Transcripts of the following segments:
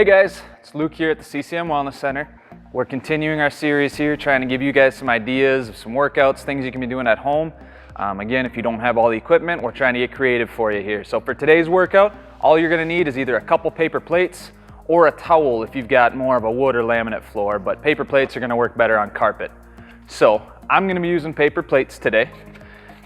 Hey guys, it's Luke here at the CCM Wellness Center. We're continuing our series here, trying to give you guys some ideas of some workouts, things you can be doing at home. Again, if you don't have all the equipment, we're trying to get creative for you here. So for today's workout, all you're gonna need is either a couple paper plates or a towel if you've got more of a wood or laminate floor, but paper plates are gonna work better on carpet. So I'm gonna be using paper plates today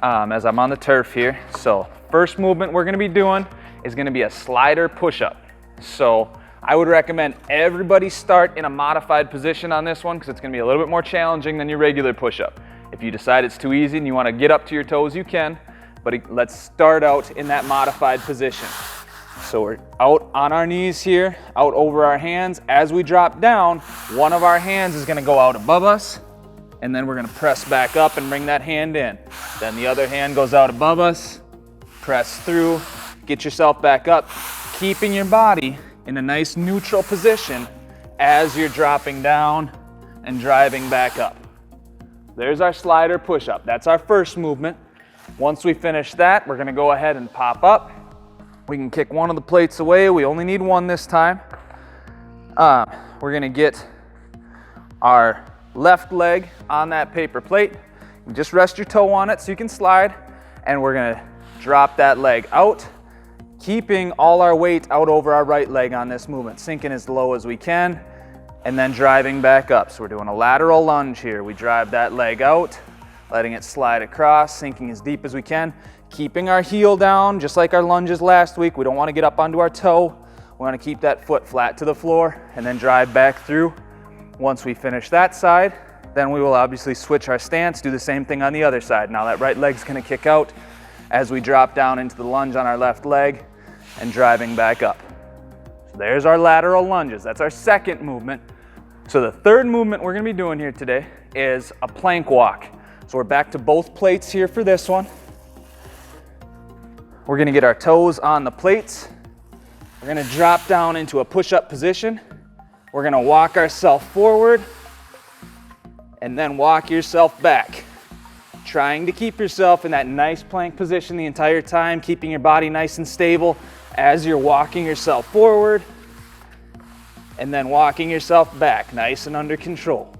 as I'm on the turf here. So first movement we're gonna be doing is gonna be a slider push-up. So I would recommend everybody start in a modified position on this one because it's going to be a little bit more challenging than your regular push-up. If you decide it's too easy and you want to get up to your toes, you can, but let's start out in that modified position. So we're out on our knees here, out over our hands. As we drop down, one of our hands is going to go out above us, and then we're going to press back up and bring that hand in. Then the other hand goes out above us, press through, get yourself back up, keeping your body in a nice neutral position as you're dropping down and driving back up. There's our slider push-up. That's our first movement. Once we finish that, we're gonna go ahead and pop up. We can kick one of the plates away. We only need one this time. We're gonna get our left leg on that paper plate. You just rest your toe on it so you can slide, and we're gonna drop that leg out, keeping all our weight out over our right leg on this movement, sinking as low as we can, and then driving back up. So we're doing a lateral lunge here. We drive that leg out, letting it slide across, sinking as deep as we can, keeping our heel down, just like our lunges last week. We don't want to get up onto our toe. We want to keep that foot flat to the floor, and then drive back through. Once we finish that side, then we will obviously switch our stance, do the same thing on the other side. Now that right leg's going to kick out as we drop down into the lunge on our left leg, and driving back up. So there's our lateral lunges. That's our second movement. So the third movement we're gonna be doing here today is a plank walk. So we're back to both plates here for this one. We're gonna get our toes on the plates. We're gonna drop down into a push-up position. We're gonna walk ourselves forward and then walk yourself back. Trying to keep yourself in that nice plank position the entire time, keeping your body nice and stable as you're walking yourself forward and then walking yourself back, nice and under control.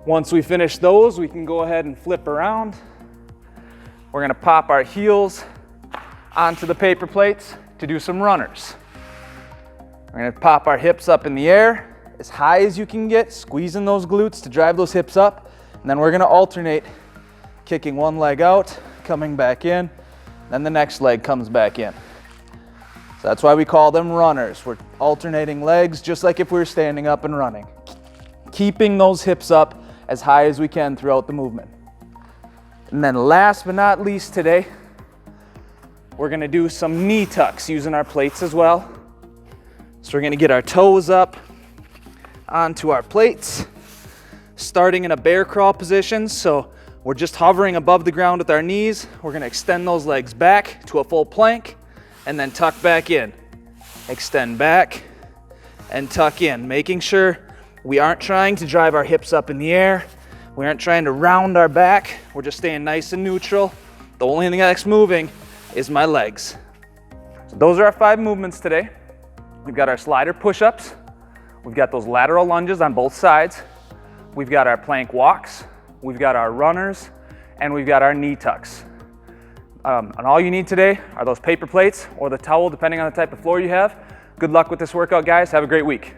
Once we finish those, we can go ahead and flip around. We're gonna pop our heels onto the paper plates to do some runners. We're gonna pop our hips up in the air as high as you can get, squeezing those glutes to drive those hips up, and then we're gonna alternate, kicking one leg out, coming back in, then the next leg comes back in. So that's why we call them runners. We're alternating legs just like if we were standing up and running. Keeping those hips up as high as we can throughout the movement. And then last but not least today, we're gonna do some knee tucks using our plates as well. So we're gonna get our toes up onto our plates, starting in a bear crawl position. So we're just hovering above the ground with our knees. We're gonna extend those legs back to a full plank and then tuck back in. Extend back and tuck in, making sure we aren't trying to drive our hips up in the air. We aren't trying to round our back. We're just staying nice and neutral. The only thing that's moving is my legs. So those are our 5 movements today. We've got our slider push-ups. We've got those lateral lunges on both sides. We've got our plank walks. We've got our runners, and we've got our knee tucks. And all you need today are those paper plates or the towel, depending on the type of floor you have. Good luck with this workout, guys. Have a great week.